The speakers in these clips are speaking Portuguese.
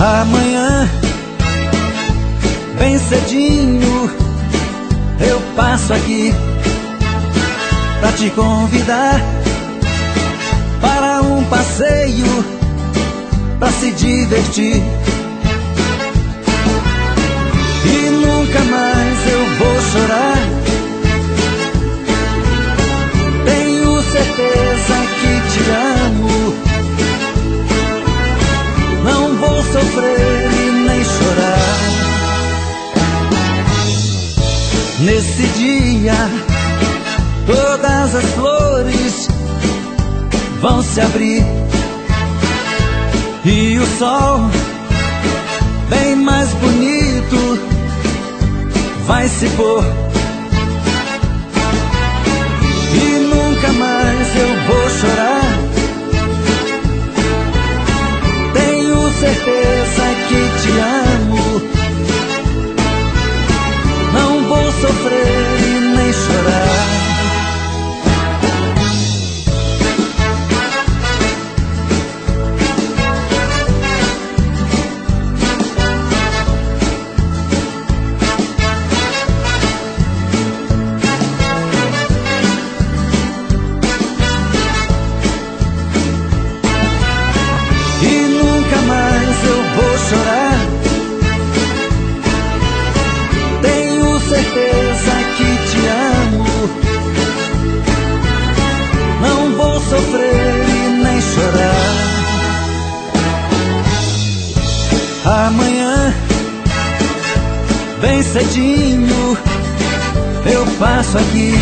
Amanhã, bem cedinho, eu passo aqui pra te convidar para um passeio, pra se divertir. E nunca mais eu vou chorar. Tenho certeza que te amo. Não vou sofrer e nem chorar. Nesse dia, todas as flores vão se abrir e o sol, bem mais bonito, vai se pôr. E nunca mais eu vou chorar. Tenho certeza que te amo. Não vou sofrer e nem chorar. Chorar. Tenho certeza que te amo. Não vou sofrer e nem chorar. Amanhã, bem cedinho, eu passo aqui.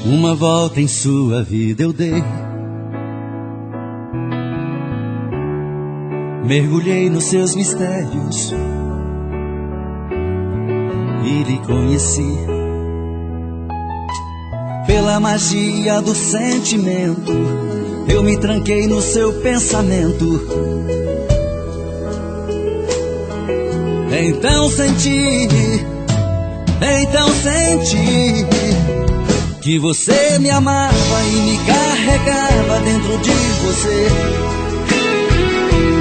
Uma volta em sua vida eu dei, mergulhei nos seus mistérios e lhe conheci. Pela magia do sentimento, eu me tranquei no seu pensamento. Então senti que você me amava e me carregava dentro de você.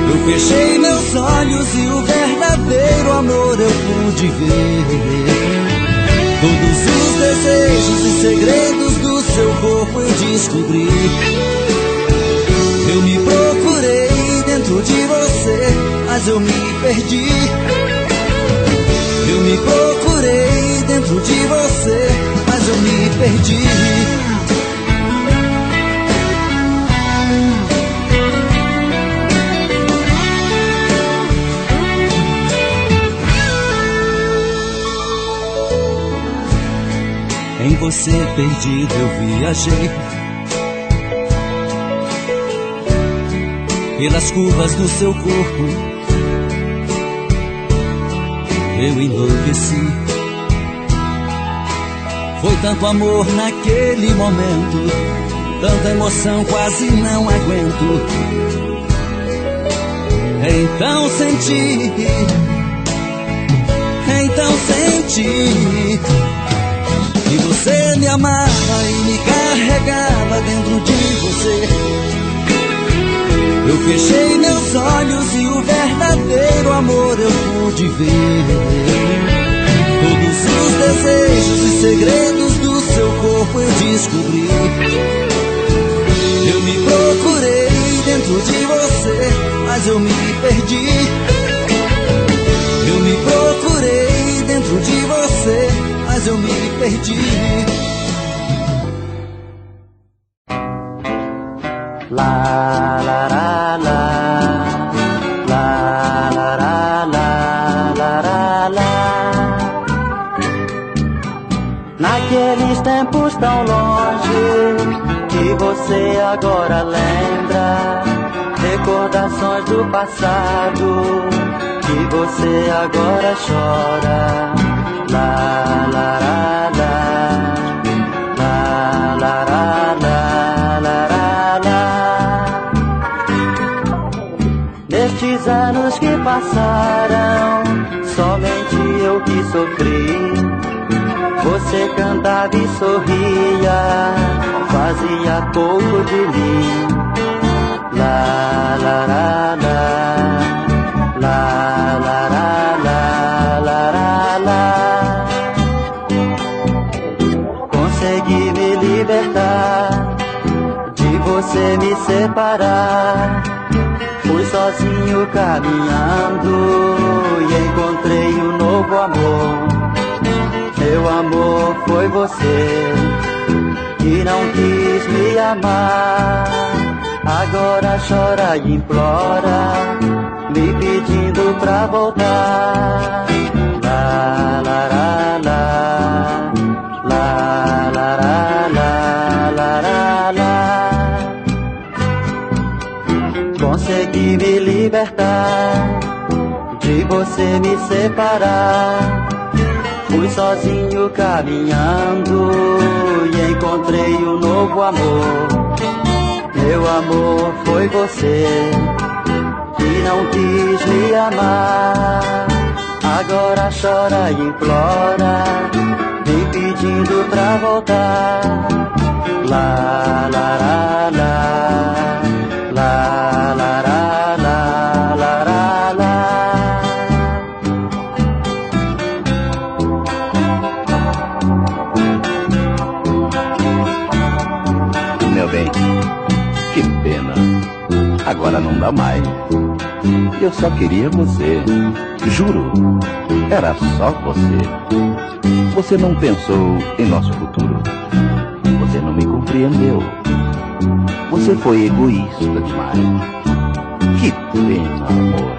Eu fechei meus olhos e o verdadeiro amor eu pude ver. Todos os desejos e segredos do seu corpo eu descobri. Eu me procurei dentro de você, mas eu me perdi. Eu me procurei dentro de você, mas eu me perdi. Em você perdido eu viajei pelas curvas do seu corpo, eu enlouqueci. Foi tanto amor naquele momento, tanta emoção quase não aguento. Então senti que você me amava e me carregava dentro de você. Eu fechei meus olhos e o verdadeiro amor eu pude ver. Todos os desejos e segredos do seu corpo eu descobri. Eu me procurei dentro de você, mas eu me perdi. Eu me procurei dentro de você, mas eu me perdi. La la la la, la la la la, la la la. tempos tão longe que você agora lembra, recordações do passado que você agora chora. La la la la, la la la la, la la la. Nestes anos que passaram, somente eu que sofri. Você cantava e sorria, fazia pouco de mim. La la la la, la la la la, la la la. Consegui me libertar, de você me separar. Fui sozinho caminhando e encontrei um novo amor. Meu amor foi você que não quis me amar. Agora chora e implora, me pedindo pra voltar. La la la la, la la la la, la la la. Consegui me libertar, de você me separar. Fui sozinho caminhando e encontrei um novo amor. Meu amor foi você que não quis me amar. Agora chora e implora, me pedindo pra voltar. La la la la, la la la la, la la la. Meu bem, que pena, agora não dá mais. Eu só queria você, juro, era só você. Você não pensou em nosso futuro, você não me compreendeu. Você foi egoísta demais. Que pena, amor,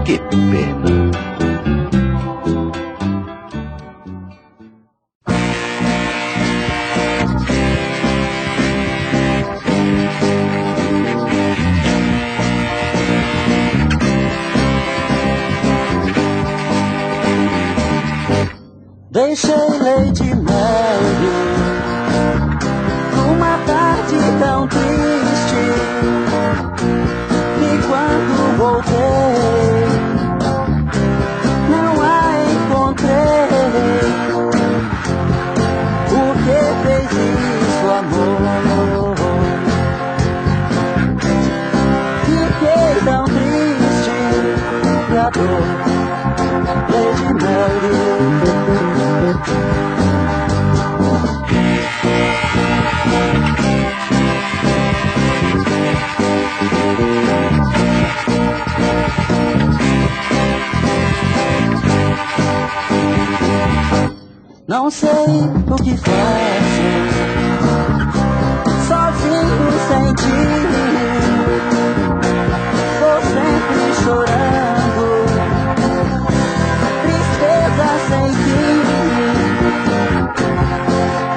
que pena. Deixei Lady Mary numa tarde tão triste, e quando voltei não a encontrei. Por que fez isso, amor? Fiquei tão triste e a dor, Lady Mary. Não sei o que faço, sozinho sem ti. Vou sempre chorando, tristeza sem fim.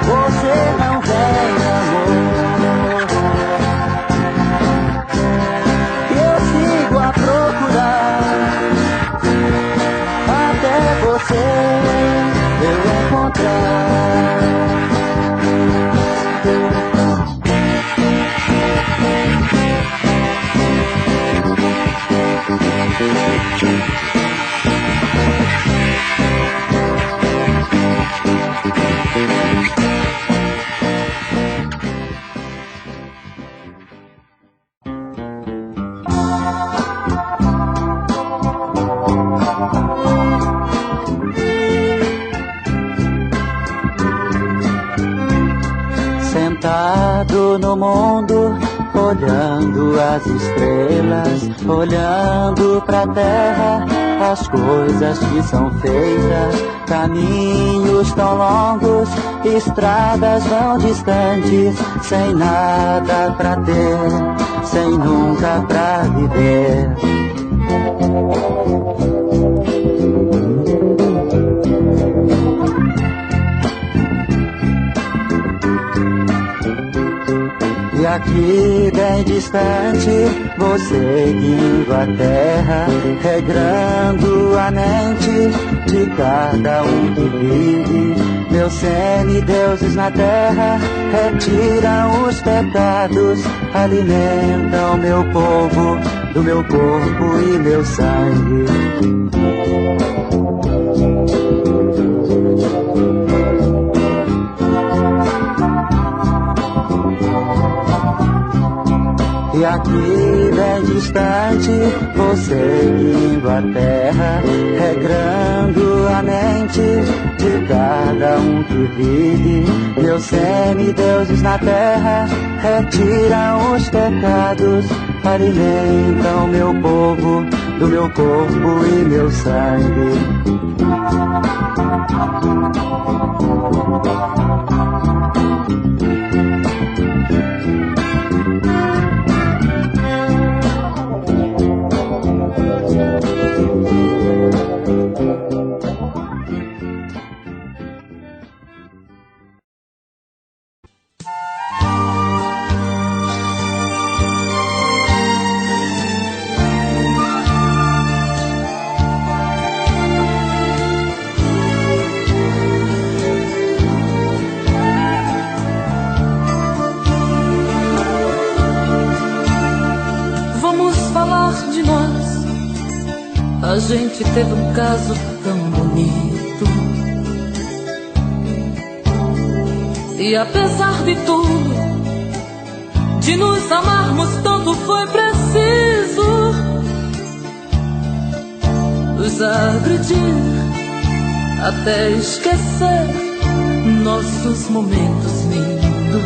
Você não vem, amor, eu sigo a procurar até você eu encontrar. Sentado no mundo, olhando as estrelas, olhando pra terra, as coisas que são feitas, caminhos tão longos, estradas tão distantes, sem nada pra ter, sem nunca pra viver. aqui bem distante, vou seguindo a terra, regrando a mente de cada um que vive. Meus semideuses na terra retiram os pecados, alimentam meu povo do meu corpo e meu sangue. E aqui bem distante, vou seguindo a terra, regrando a mente de cada um que vive. Meus semideuses na terra retiram os pecados, alimentam meu povo do meu corpo e meu sangue. A gente teve um caso tão bonito, e apesar de tudo, de nos amarmos tanto, foi preciso nos agredir até esquecer nossos momentos lindos.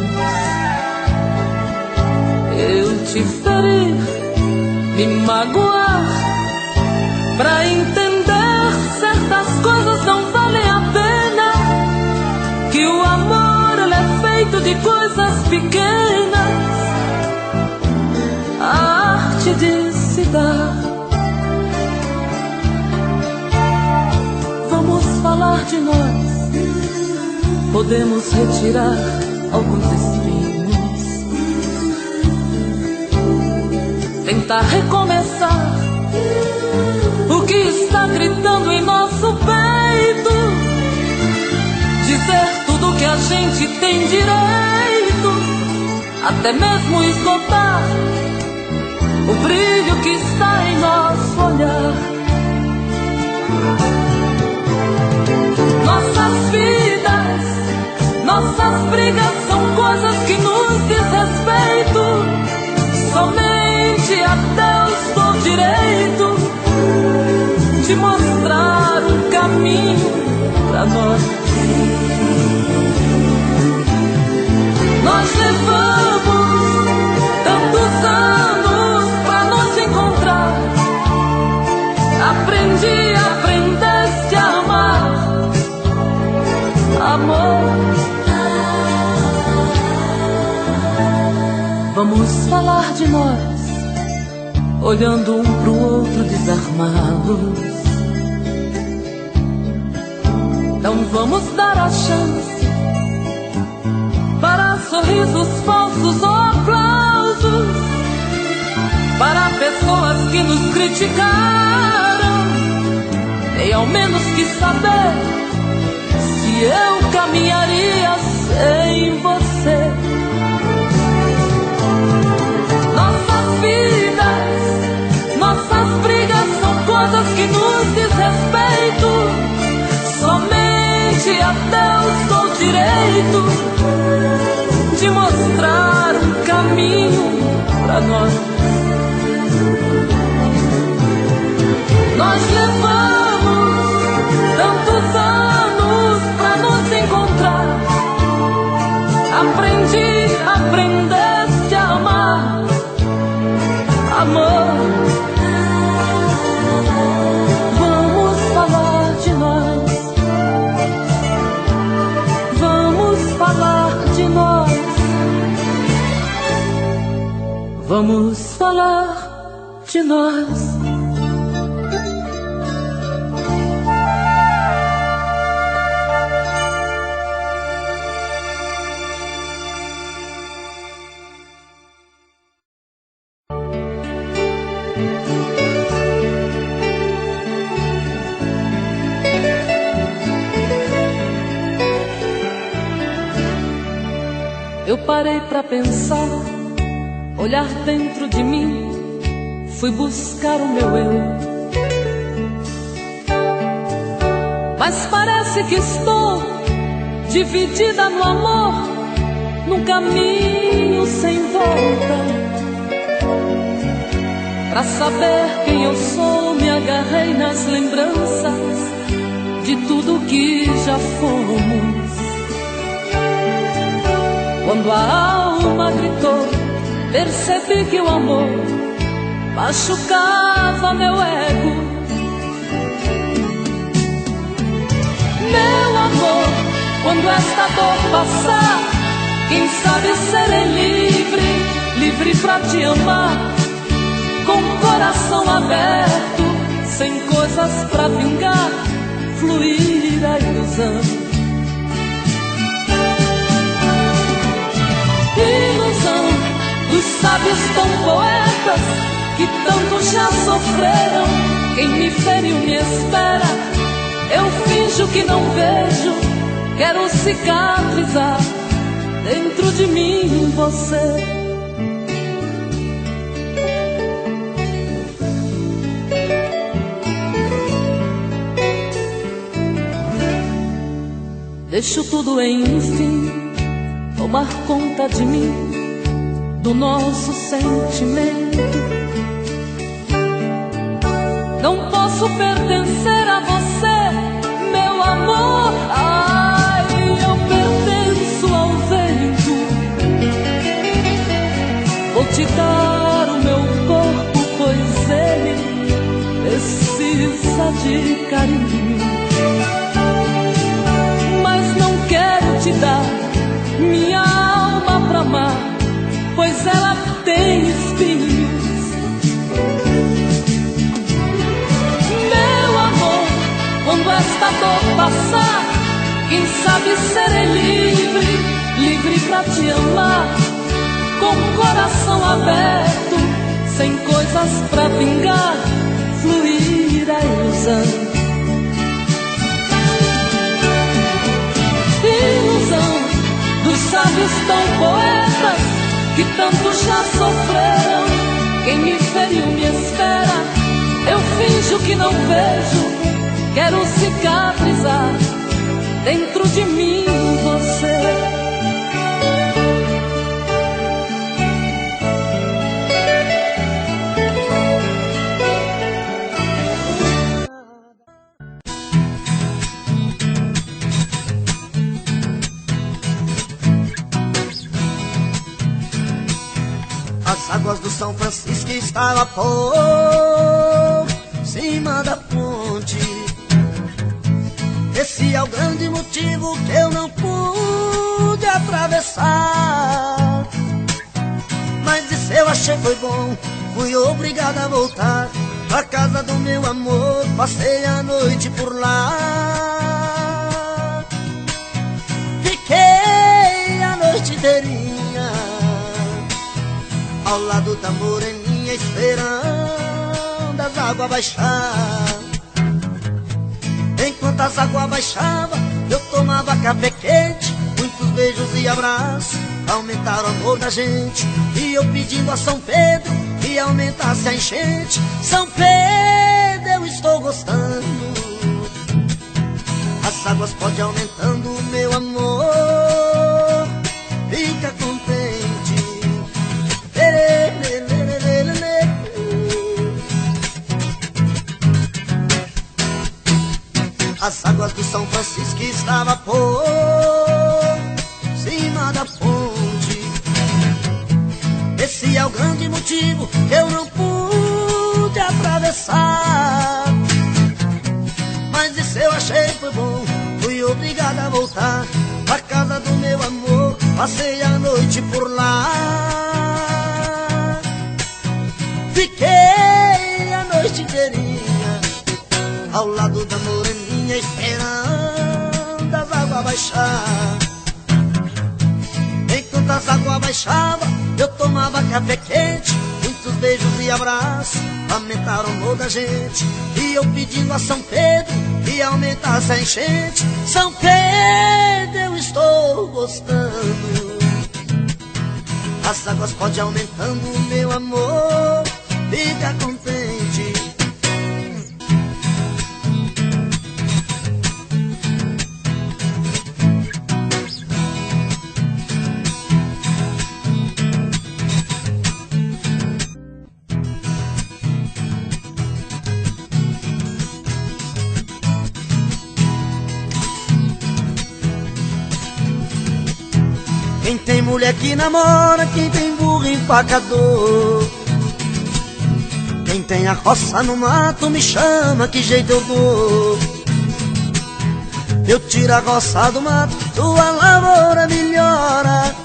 Eu te feri, me magoar, pra entender certas coisas não valem a pena, que o amor ele é feito de coisas pequenas, a arte de se dar. Vamos falar de nós, podemos retirar alguns espinhos, tentar recomeçar o que está gritando em nosso peito, dizer tudo que a gente tem direito, até mesmo esgotar o brilho que está em nosso olhar. Nossas vidas, nossas brigas são coisas que nos diz respeito, somente a Deus dou direito de mostrar um caminho pra nós. Nós levamos tantos anos pra nos encontrar. Aprendeste a amar, amor. Vamos falar de nós, olhando um pro outro desarmados. Então vamos dar a chance para sorrisos falsos ou aplausos, para pessoas que nos criticaram. Tem ao menos que saber se eu caminharia sem você. Nossas vidas, nossas brigas são coisas que nos diz respeito, somente a Deus dou direito de mostrar um caminho pra nós. Nós levamos tantos anos pra nos encontrar. Aprendeste a amar, amor. Vamos falar de nós, vamos falar de nós, vamos falar de nós. Eu parei pra pensar, olhar dentro de mim, fui buscar o meu eu. Mas parece que estou dividida no amor, num caminho sem volta. Pra saber quem eu sou, me agarrei nas lembranças de tudo que já fomos. Quando a alma gritou, percebi que o amor machucava meu ego. Meu amor, quando esta dor passar, quem sabe serei livre, livre pra te amar, com o coração aberto, sem coisas pra vingar, fluir a ilusão. Ilusão dos sábios tão poetas que tanto já sofreram. Quem me feriu me espera, eu finjo que não vejo, quero cicatrizar dentro de mim você. Deixo tudo enfim tomar conta de mim, do nosso sentimento. Não posso pertencer a você, meu amor. Ai, eu pertenço ao vento. Vou te dar o meu corpo, pois ele precisa de carinho. Mas não quero te dar minha alma pra amar, pois ela tem espinhos. Meu amor, quando esta dor passar, quem sabe serei livre, livre pra te amar, com o coração aberto, sem coisas pra vingar, fluir a ilusão. Ilusão dos sábios tão poetas que tanto já sofreram. Quem me feriu me espera, eu finjo que não vejo, quero cicatrizar dentro de mim você. As águas do São Francisco estavam por cima da ponte. Esse é o grande motivo que eu não pude atravessar. Mas isso eu achei foi bom, fui obrigado a voltar pra casa do meu amor. Passei a noite por lá, fiquei a noite inteirinha ao lado da moreninha, esperando as águas baixar. Enquanto as águas baixavam, eu tomava café quente, muitos beijos e abraços, aumentaram o amor da gente. E eu pedindo a São Pedro que aumentasse a enchente. São Pedro, eu estou gostando, as águas podem aumentando o meu amor, fica contente. As águas do São Francisco estavam por cima da ponte. Esse é o grande motivo que eu não pude atravessar. Mas isso eu achei foi bom, fui obrigado a voltar pra casa do meu amor. Passei a noite por lá, fiquei a noite inteirinha ao lado da moreninha, esperando as águas baixar. Enquanto as águas baixavam, eu tomava café quente, muitos beijos e abraços, aumentaram o amor da gente. E eu pedindo a São Pedro que aumentasse a enchente. São Pedro, eu estou gostando, As águas podem aumentando, meu amor, fica contente. Quem tem mulher que namora, quem tem burro empacador. Quem tem a roça no mato me chama, que jeito eu dou. Eu tiro a roça do mato, tua lavoura melhora.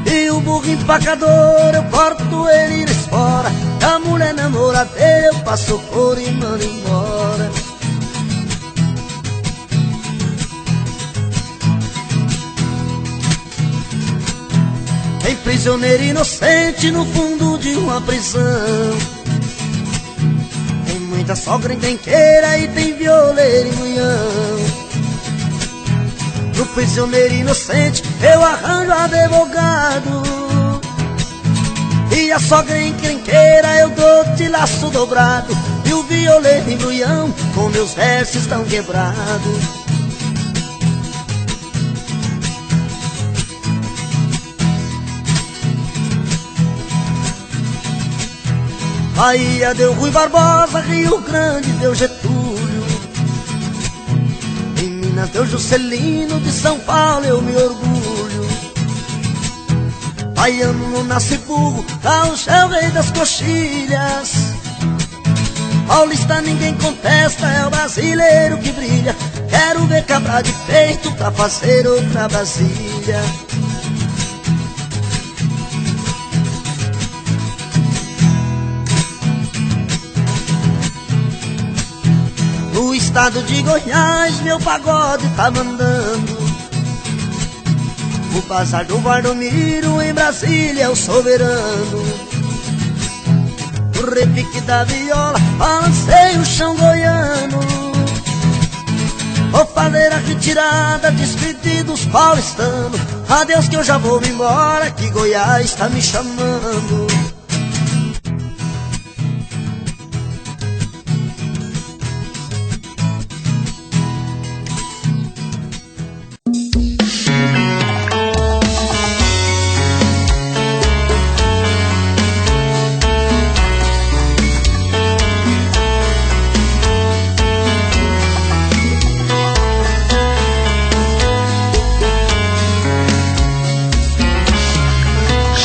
E o burro empacador, eu corto ele na espora. A mulher namoradeira, eu passo couro e mando embora. Tem prisioneiro inocente no fundo de uma prisão. Tem muita sogra encrenqueira e tem violeiro e munhão. Pro prisioneiro inocente eu arranjo advogado. E a sogra encrenqueira eu dou de laço dobrado. E o violeiro e munhão com meus versos tão quebrados. Bahia deu Rui Barbosa, Rio Grande deu Getúlio. Em Minas deu Juscelino, de São Paulo eu me orgulho. Baiano não nasce burro, gaúcho é o rei das coxilhas. Paulista ninguém contesta, é o brasileiro que brilha. Quero ver cabra de peito pra fazer outra Brasília. No estado de Goiás, meu pagode tá mandando. O bazar do Valdomiro, em Brasília, é o soberano. O repique da viola, balancei o chão goiano. Vou fazer a retirada, despedir dos paulistanos. Adeus que eu já vou me embora, que Goiás tá me chamando.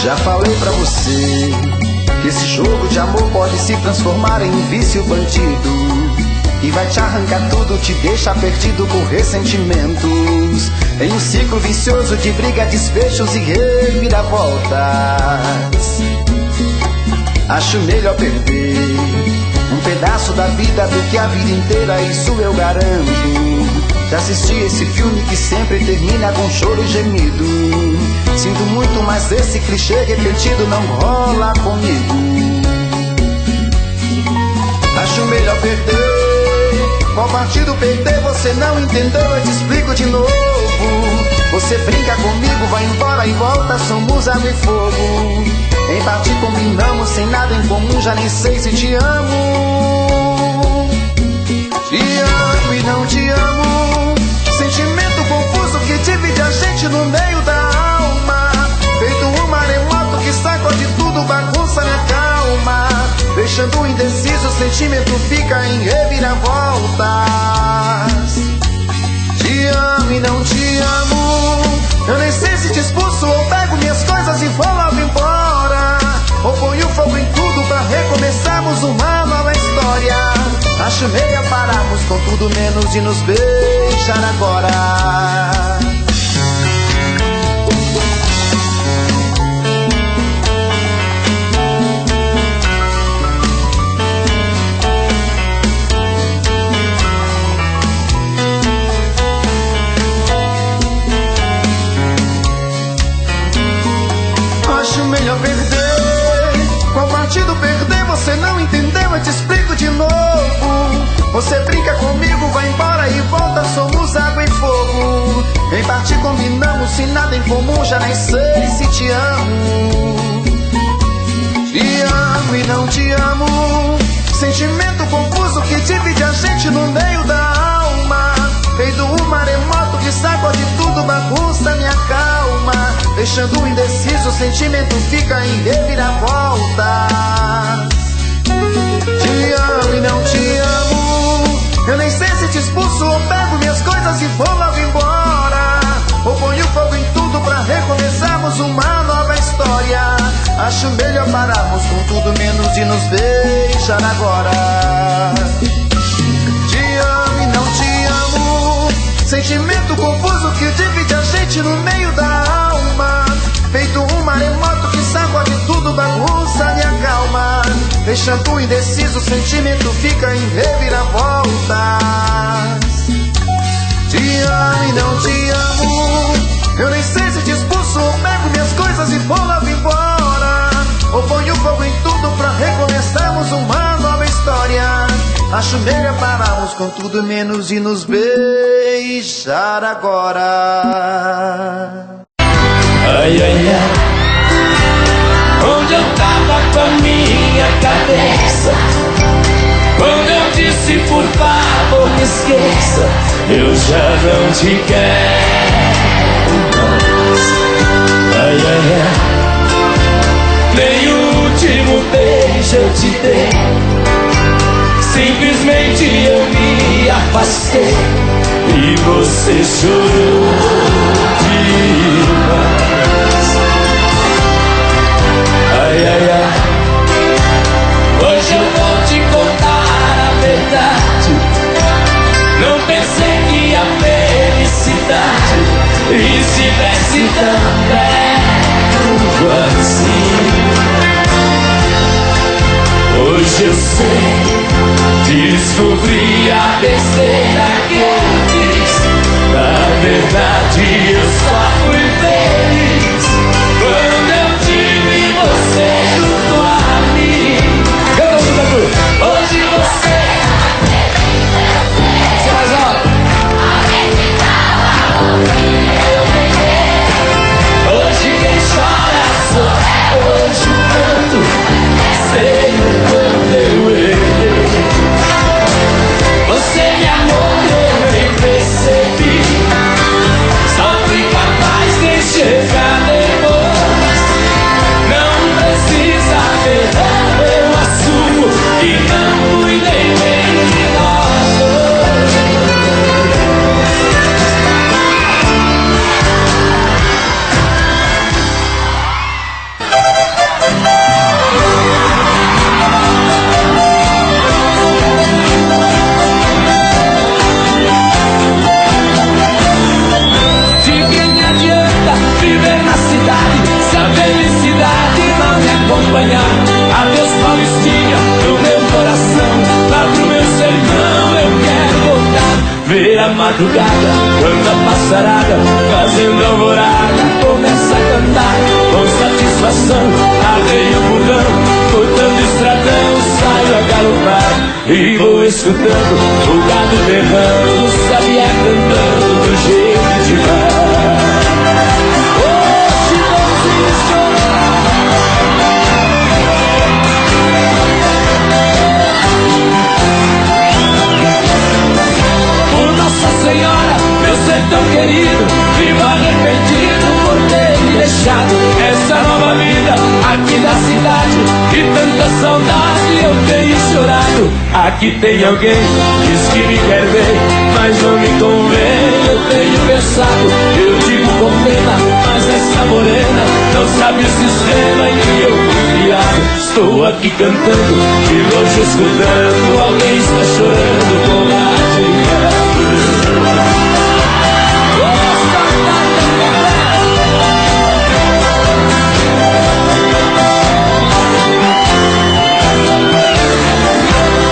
Já falei pra você que esse jogo de amor pode se transformar em um vício bandido e vai te arrancar tudo, te deixar perdido com ressentimentos, em um ciclo vicioso de briga, desfechos e reviravoltas. Acho melhor perder um pedaço da vida do que a vida inteira, isso eu garanto. Já assisti esse filme que sempre termina com choro e gemido. Sinto muito, mas esse clichê repetido não rola comigo. Acho melhor perder. Qual partido perder você não entendeu, eu te explico de novo. Você brinca comigo, vai embora e volta, somos água e fogo. Em parte combinamos, sem nada em comum, já nem sei se te amo. Te amo e não te amo, sentimento confuso que divide a gente no meio da alma. Feito um maremoto que sacode tudo, bagunça minha calma. Deixando indeciso, o sentimento fica em reviravoltas. Te amo e não te amo, eu nem sei se te expulso ou pego minhas coisas e vou logo embora. Ou ponho fogo em tudo pra recomeçarmos uma nova história. Acho melhor pararmos com tudo menos de nos beijar agora. Acho melhor perder. Qual partido perder você não entendeu, eu te explico de novo. Você brinca comigo, vai embora e volta, somos água e fogo. Em sorte combinamos, se nada em comum já nem sei se te amo. Te amo e não te amo, sentimento confuso que divide a gente no meio da alma. Feito um maremoto que sacode tudo, bagunça minha calma. Deixando indeciso, o sentimento fica em reviravolta. Te amo e não te amo, eu nem sei se te expulso ou pego minhas coisas e vou logo embora. Ou ponho fogo em tudo pra recomeçarmos uma nova história. Acho melhor pararmos com tudo menos de nos beijar agora. Te amo e não te amo, sentimento confuso que divide a gente no meio da alma. Feito um maremoto que sacode tudo, bagunça minha calma. Deixando indeciso, o sentimento fica em reviravoltas. Te amo e não te amo, eu nem sei se te expulso ou pego minhas coisas e vou logo embora. Ou ponho fogo em tudo pra recomeçarmos uma nova história. Acho melhor pararmos com tudo menos de nos beijar agora. Ai, ai, ai, onde eu tava com a minha cabeça quando eu disse por favor me esqueça, eu já não te quero mais. Ai, ai, ai, nem o último beijo eu te dei, simplesmente eu me afastei e você chorou demais. Ai, ai, ai, hoje eu vou te contar a verdade. Não pensei que a felicidade estivesse tão perto assim. Hoje eu sei, descobri a besteira que eu fiz. Na verdade eu só fui feliz quando eu tive você junto a mim. Hoje você mais alto. Hoje quem chora sou hoje o canto, sei o quanto eu errei. Você me amou e eu nem percebi, só fui capaz de enxergar depois. Não precisa perdão, eu assumo que não fui nem adeus Paulistinha, no meu coração, lá pro meu sertão eu quero voltar. Ver a madrugada, quando a passarada, fazendo alvorada, começa a cantar. Com satisfação, arreio o fundão, cortando estradão, saio a galopar. E vou escutando o gado berrando, o sabiá cantando do jeito de mar. Hoje vamos chorar. Nossa Senhora, meu sertão querido, vivo arrependido por ter me deixado essa nova vida aqui na cidade. E tanta saudade eu tenho chorado. Aqui tem alguém, diz que me quer bem, mas não me convém, eu tenho pensado. Eu digo com pena, mas essa morena não sabe o sistema em que eu fui criado. Estou aqui cantando, de longe escutando, alguém está chorando com lágrimas.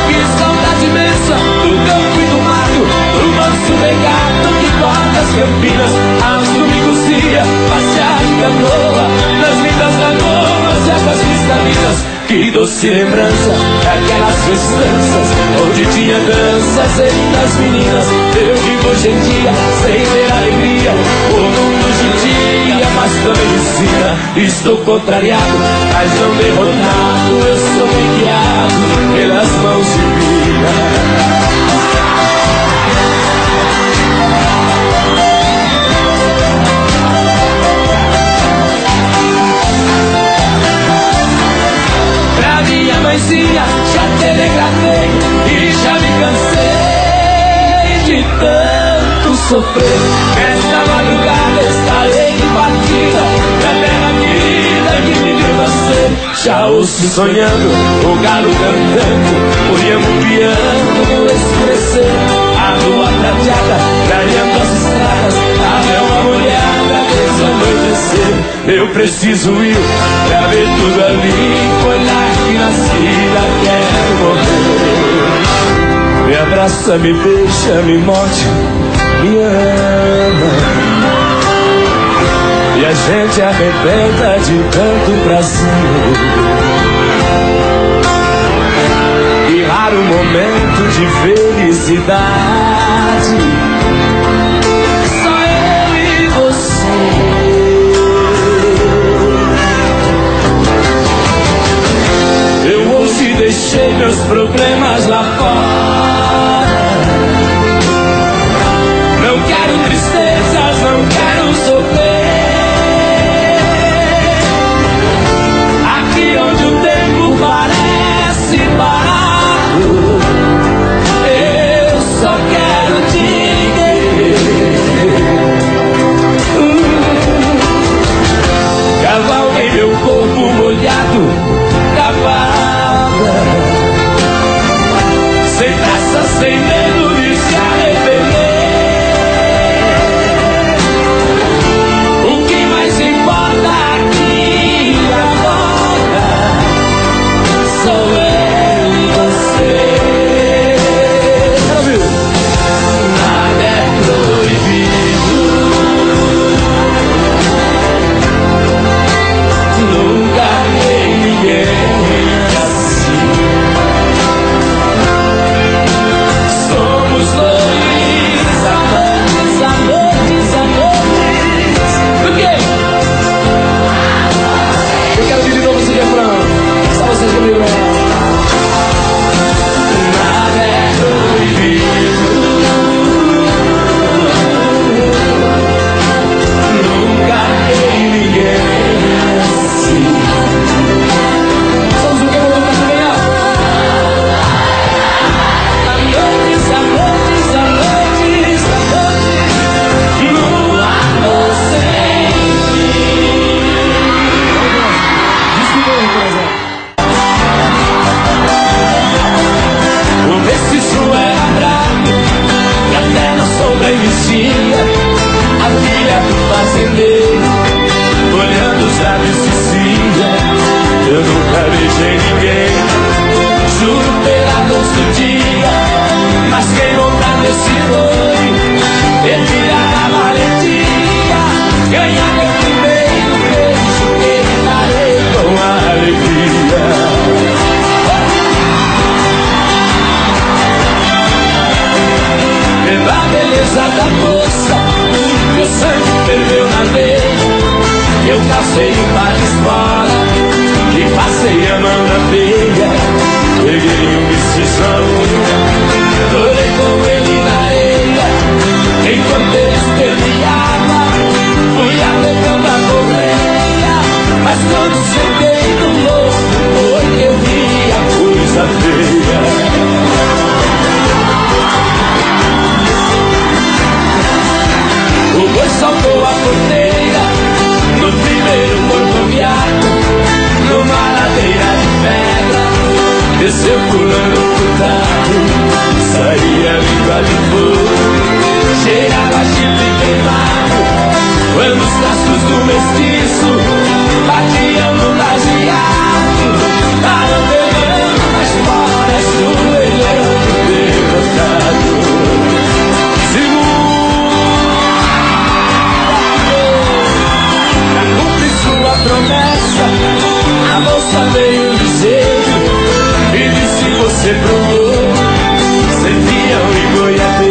Que saudade imensa do campo e do mato, do manso regato que corta as campinas, aos domingos ia passear em canoa nas lindas lagoas e águas cristalinas. Que doce lembrança daquelas festanças onde tinha danças entre as meninas. Eu vivo hoje em dia sem ter alegria. da medicina. Estou contrariado, mas não derrotado. Eu sou guiado pelas mãos divinas. Pra minha mãezinha já telegrafei e já me cansei de tanto sofrer. Nesta madrugada estarei de partida pra terra querida que me viu nascer. Já ouço sonhando, o galo cantando, o iambo piando no escurecer. A lua prateada clareando as estradas, a relva molhada desde anoitecer. Eu preciso ir pra ver tudo ali, olhar que nascida quero morrer. Me abraça, me beija, me morde, me ama. E a gente arrebenta de tanto prazer. Que raro momento de felicidade. Só eu e você. Eu hoje deixei meus problemas lá fora. Não quero tristezas, não quero sofrer. Aqui onde o tempo parece parado, eu só quero te querer. Cavalguei meu corpo molhado, cavada, sem pressa, sem medo de se arrepender. O que mais importa aqui agora sou eu e você. Nada é proibido, nunca amei ninguém assim. Somos dois amantes, amantes, amantes. Do quê? Eu quero ouvir de novo esse refrão. Só vocês comigo, né? Nada é proibido, nunca amei ninguém assim. Somos o que eu vou cantar amantes, amantes, amantes, amantes, no amor sem fim. O mestiço era bravo e até na sombra existia a filha do fazendeiro, olhando os lábios dizia: eu nunca beijei ninguém, juro pela luz do dia, mas quem montar nesse boi perderá a valentia. Ganhar meu primeiro beijo que me darei com alegria. Pela beleza da moça, meu sangue perdeu na veia. Eu calcei um par de escola e passei a mão na veia. Peguei um mestizão, adorei com ele na areia. Enquanto ele esperneava, fui aplicando a correia. Mas quando sentei no louco, foi que eu vi a coisa feia. O boi saltou a porteira no primeiro rodoviário, numa ladeira de pedra, desceu pulando o furtado, saía língua de fogo, cheirava chifre queimado, quando os cascos do mestiço batiam no lajeado, estavam pegando as portas do leilão derrotado. Sua promessa, a moça veio ligeiro e disse: você provou, ser fiel e goiabeiro.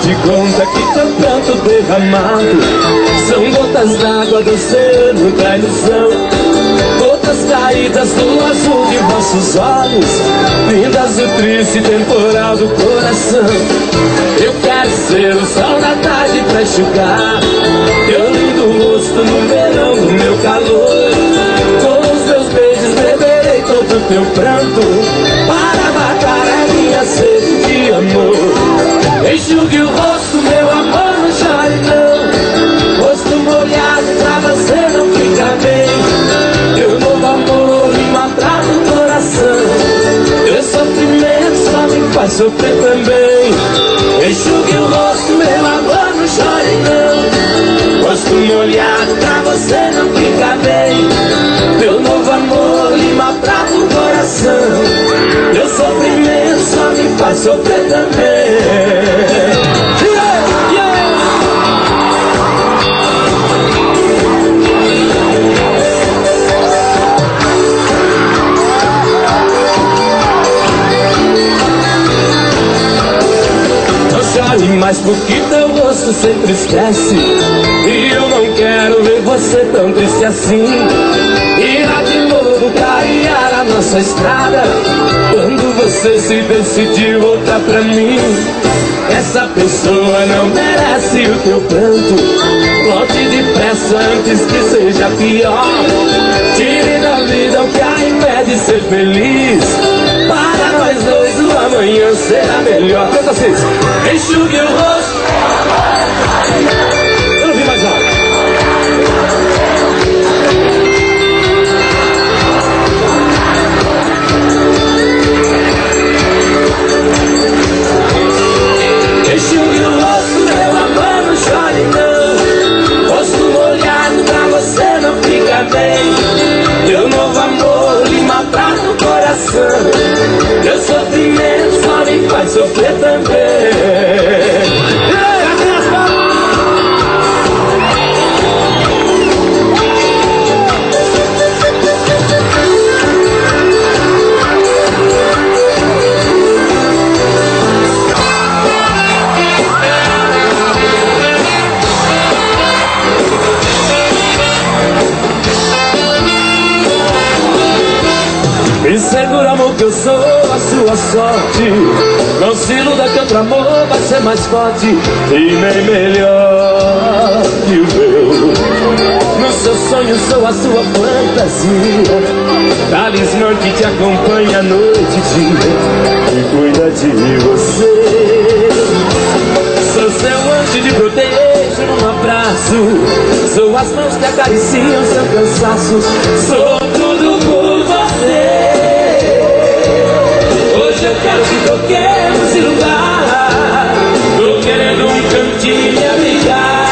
de conta que teu pranto derramado são gotas d'água do oceano da ilusão, gotas caídas do azul de vossos olhos, vindas do triste temporal do coração. Eu quero ser o sol da tarde pra enxugar teu lindo rosto no verão do meu calor. Com os meus beijos beberei todo o teu pranto para matar a minha sede de amor. Enxugue o rosto, meu amor, não chore não. Rosto molhado pra você não ficar bem. Teu novo amor me maltrata o coração. Teu sofrimento só me faz sofrer também. Enxugue o rosto, meu amor, não chore não. Rosto molhado pra você não ficar bem. Teu novo amor me maltrata o coração. Teu sofrimento só me faz sofrer também. Mas porque teu rosto sempre esquece, e eu não quero ver você tão triste assim. Irá de novo clarear a nossa estrada quando você se decidir voltar pra mim. Essa pessoa não merece o teu pranto. Volte depressa antes que seja pior. Tire da vida o que a impede de ser feliz. Para nós dois o amanhã será melhor. Canta assim. Enxugue o rosto. Eu não vi mais nada. Enxugue o rosto, meu amor, não chore não. Rosto molhado pra você não fica bem. Teu novo amor lhe maltrata o coração. Teu sofrimento só me faz sofrer também. Me segura, amor, que eu sou a sua sorte. Não se iluda que outro amor vai ser mais forte e nem melhor que o meu. No seu sonho sou a sua fantasia, talismã que te acompanha noite e dia e cuida de você. Sou seu anjo de protejo num abraço, sou as mãos que acariciam seu cansaço, sou tudo por você. Hoje eu quero que troquemos de lugar. Tô querendo um cantinho me abrigar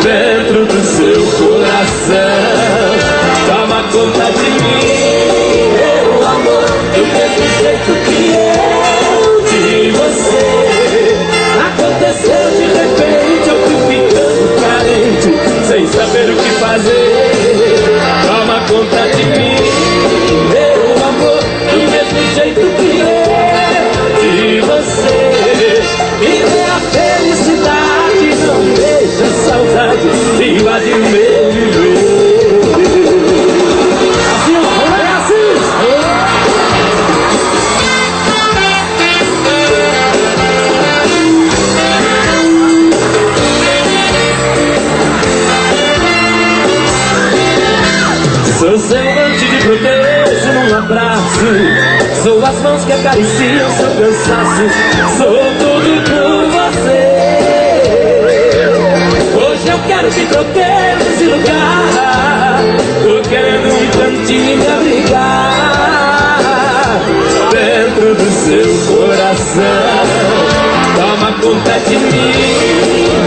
dentro do seu coração. Toma conta de mim, meu amor, do mesmo jeito que eu de você. Aconteceu de repente, eu fui ficando carente, sem saber o que fazer. Toma conta de mim, meu amor, do mesmo jeito que eu de você. Me dê a felicidade, não deixa a saudade invadir meu viver. Assim, é assim. Sou seu amante de protejo num abraço, sou as mãos que acariciam seu cansaço, sou tudo por você. Hoje eu quero que troquemos de lugar. Tô querendo um cantinho me abrigar dentro do seu coração. Toma conta de mim,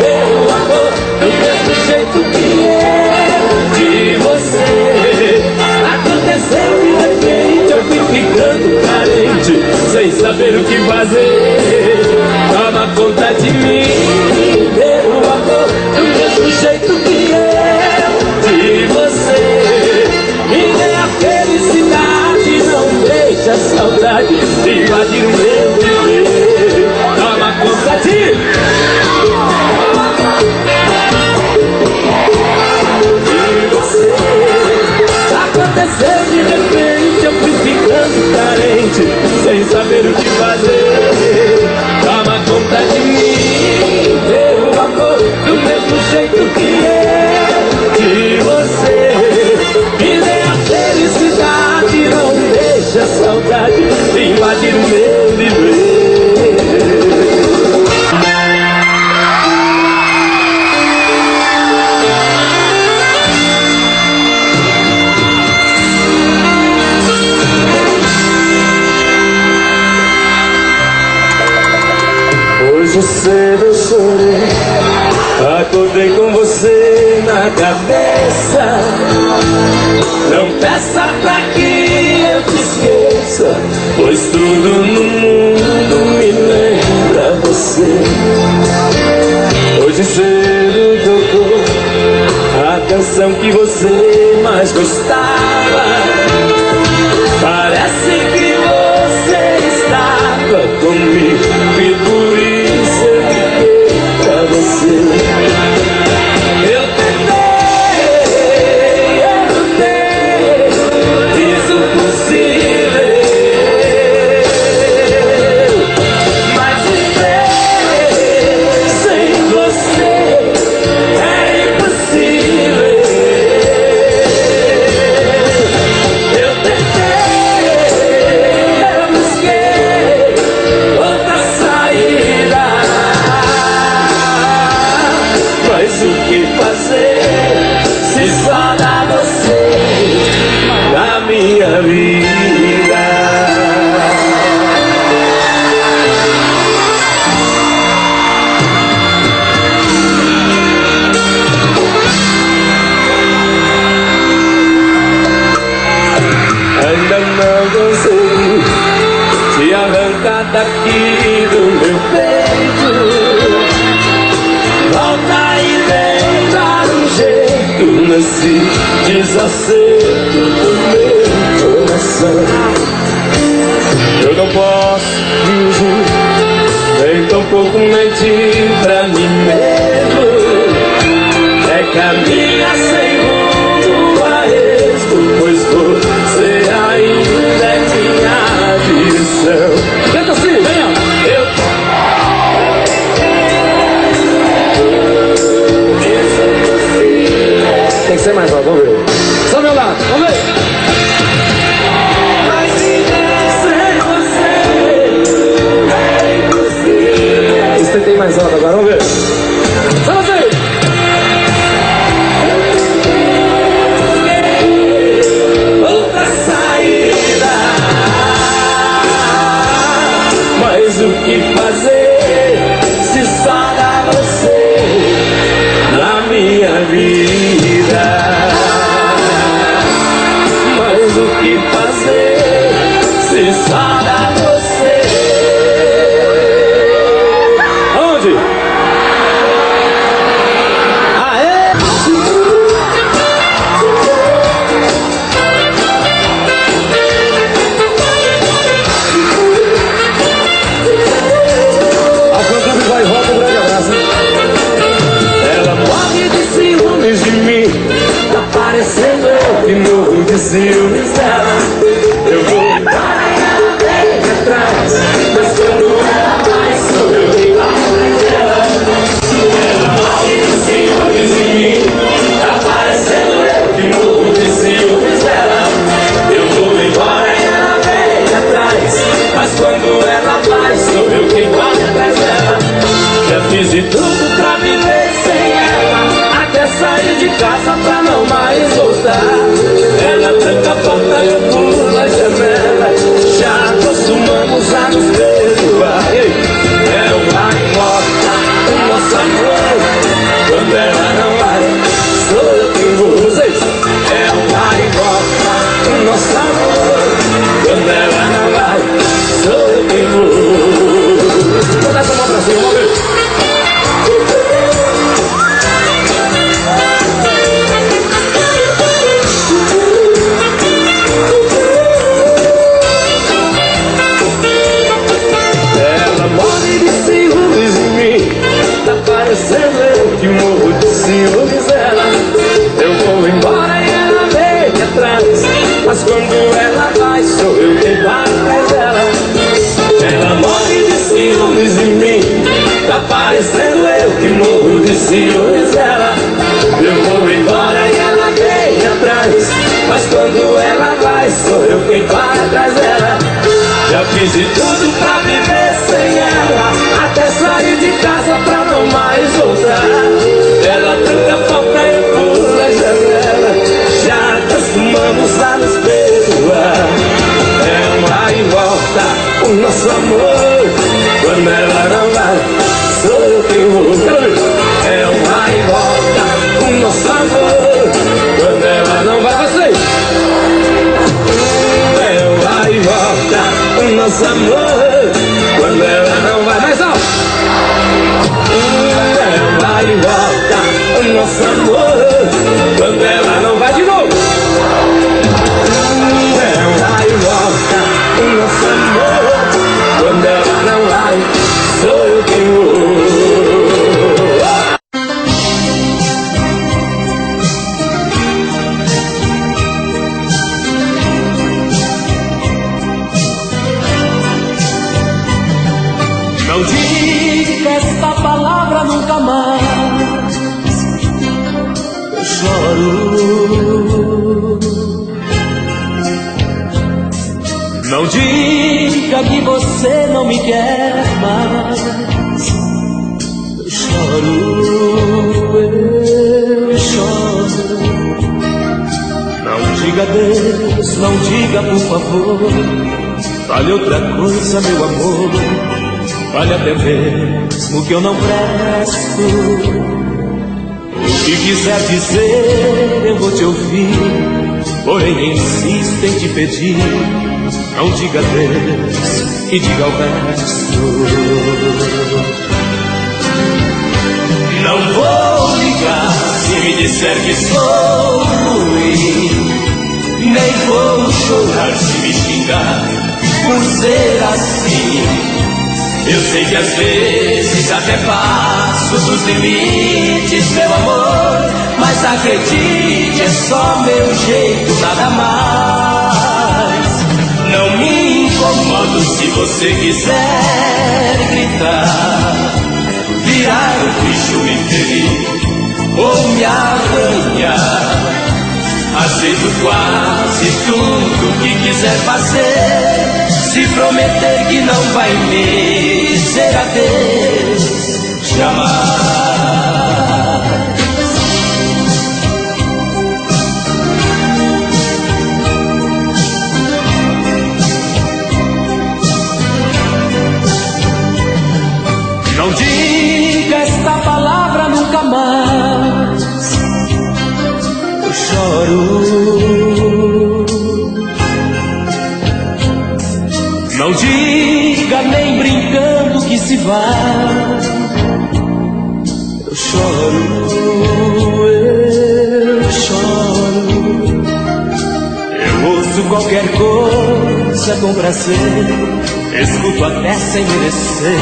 meu amor, do mesmo jeito que eu de você. Aconteceu de repente, eu fui ficando carente, sem saber o que fazer. Toma conta de mim, meu amor, do mesmo jeito que eu de você. Me dê a felicidade, não deixe a saudade invadir o meu cabeça. Não peça pra que eu te esqueça, pois tudo no mundo me lembra você. Hoje cedo tocou a canção que você mais gostava. Parece que você estava comigo e por isso eu fiquei pra você. Eu tentei, fiz o possível, mas viver sem você é impossível. Eu tentei, eu busquei outra saída, mas o que fazer se só dá você na minha vida? Ainda não consegui te arrancar daqui do meu peito. Volta e tenta um jeito nesse desacerto do meu coração. Eu não posso fingir, nem tampouco mentir pra mim mesmo. É caminhar sem rumo a êxito, pois você ainda é minha direção. Canta assim, venha! Tem que ser mais alto, vamos ver. Só meu lado, vamos ver. Mas sem você é impossível. Isso tentei mais alto agora, vamos ver. Só você. Outra saída, mas o que fazer se só dá você na minha vida? Mas o que fazer se só dá você? Onde? Aê! A Fã-Clube vai e volta, um grande abraço. Ela morre de ciúmes de mim, tá parecendo eu que morro de ciúmes dela. Eu vou embora e ela vem atrás, mas quando ela vai sou eu quem vai atrás dela. Ela morre de ciúmes de mim, tá parecendo eu que morro de ciúmes dela. Eu vou embora e ela vem atrás, mas quando ela vai sou eu quem vai atrás dela. Já fiz de tudo pra viver sem ela, até sair de casa pra não mais voltar. Ela tranca a porta e eu pulo a janela, já acostumamos a nos perdoar. É uma morta o nosso amor, quando ela não vai, sou eu quem vou. É uma morta o nosso amor, quando ela não vai, sou eu quem vou. Vou dar essa mão pra cima, vamos ver. Ela morre de ciúmes em mim, tá parecendo eu que morro de ciúmes dela. Eu vou embora e ela vem atrás, mas quando ela vai sou eu quem vai atrás dela. Ela morre de ciúmes em mim, tá parecendo eu que morro de ciúmes dela. Eu vou embora e ela vem atrás, mas quando ela vai sou eu quem vai atrás dela. Já fiz de tudo pra viver sem ela, até sair de casa pra não mais voltar. Ela tranca a porta e eu pulo a janela, já acostumamos a nos perdoar. É um vai e volta o nosso amor, quando ela não vai, sou eu quem vou. É um vai e volta o nosso amor, nosso amor. Quando ela não vai mais alto, ela vai e volta. O nosso amor. Quando ela não vai de novo, ela vai e volta. O nosso amor. Quando ela não vai, sou eu quem vou. Não diga esta palavra nunca mais. Eu choro. Não diga que você não me quer mais. Eu choro, eu choro. Não diga adeus, não diga por favor. Fale outra coisa, meu amor. Fale até mesmo que eu não presto. O que quiser dizer eu vou te ouvir, porém insisto em te pedir. Não diga adeus e diga o resto. Não vou ligar se me disser que sou ruim, nem vou chorar se me xingar por ser assim. Eu sei que às vezes até passo dos limites, meu amor, mas acredite, é só meu jeito, nada mais. Não me incomodo se você quiser gritar, virar o bicho, me ferir ou me arranhar. Aceito quase tudo que quiser fazer, se prometer que não vai me dizer adeus jamais. Não diga esta palavra nunca mais. Eu choro. Não diga nem brincando que se vai. Eu choro, eu choro. Eu ouço qualquer coisa com prazer, escuto até sem merecer,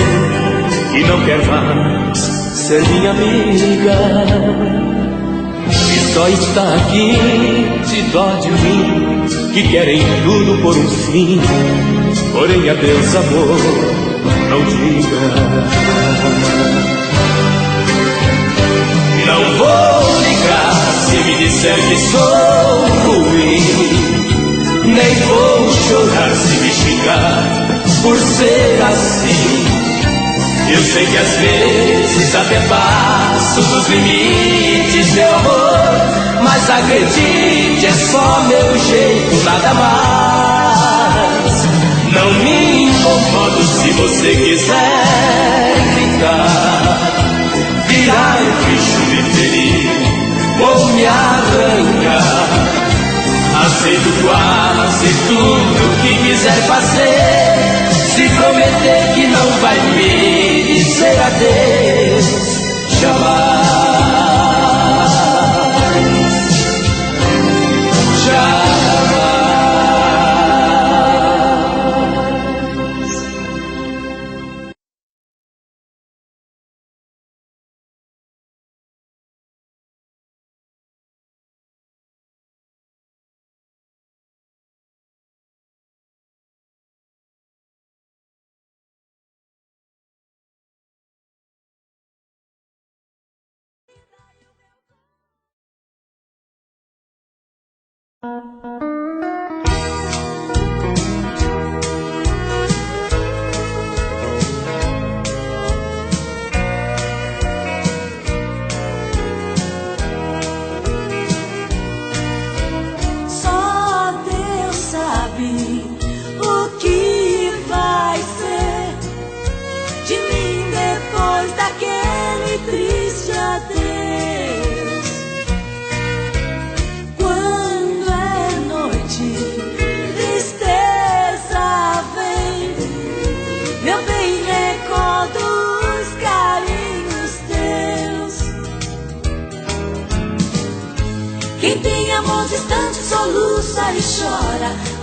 e não quer mais ser minha amiga. E só está aqui de dó de mim, que querem tudo por um fim. Porém, adeus, amor, não diga. Não vou ligar se me disser que sou ruim, nem vou chorar se me xingar por ser assim. Eu sei que às vezes até passo dos limites, meu amor, mas acredite, é só meu jeito, nada mais. Não me incomodo se você quiser gritar, virar o bicho, me ferir ou me arrancar. Aceito quase tudo que quiser fazer, se prometer que não vai me dizer adeus jamais. Jamais. Quando é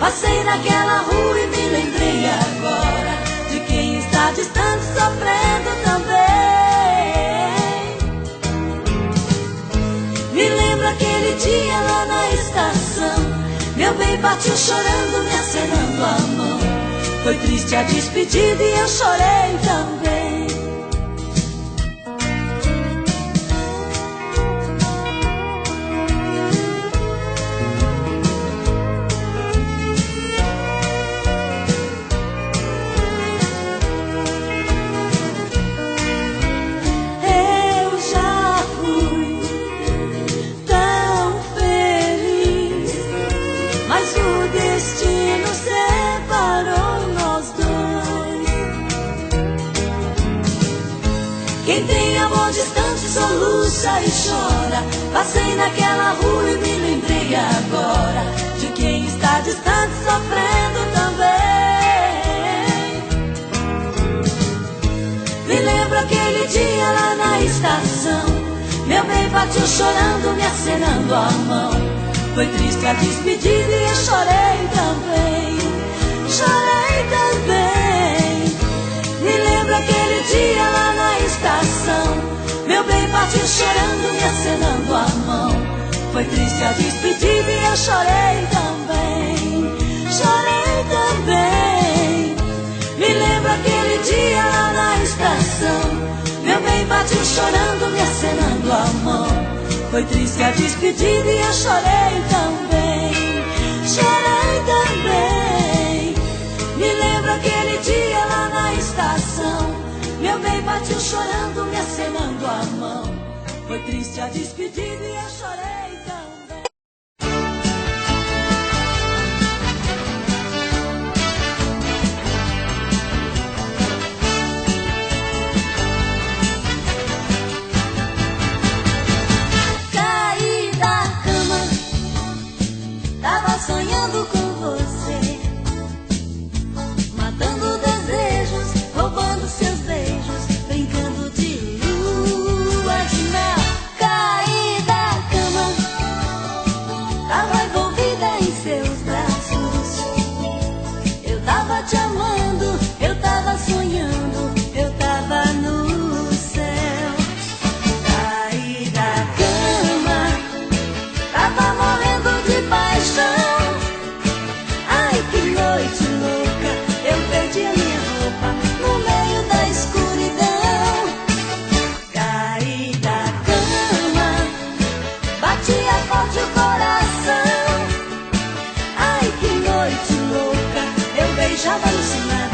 Passei naquela rua e me lembrei agora de quem está distante sofrendo também. Me lembro aquele dia lá na estação, meu bem partiu chorando, me acenando a mão. Foi triste a despedida e eu chorei também. Quem tem amor distante soluça e chora. Passei naquela rua e me lembrei agora de quem está distante sofrendo também. Me lembro aquele dia lá na estação, meu bem partiu chorando, me acenando a mão. Foi triste a despedida e eu chorei também. Chorei também. Me lembro aquele dia lá na estação, meu bem partiu chorando, me acenando a mão. Foi triste a despedida e eu chorei também. Chorei também. Me lembro aquele dia lá na estação, meu bem partiu chorando, me acenando a mão. Foi triste a despedida e eu chorei também. Chorei também. Me lembro aquele dia lá na estação, meu bem partiu chorando, me acenando a mão. Foi triste a despedida e eu chorei também. Caí da cama, tava sonhando com você, matando desejos, roubando seus beijos, brincando de lua de mel. Caí da cama, tava envolvida em seus braços. Eu tava te amando, eu tava sonhando, eu tava no céu. Caí da cama, tava morrendo de paixão. Ai, que noite louca, eu perdi a minha roupa no meio da escuridão. Caí da cama, batia forte o coração. Ai, que noite louca, eu beijava alucinada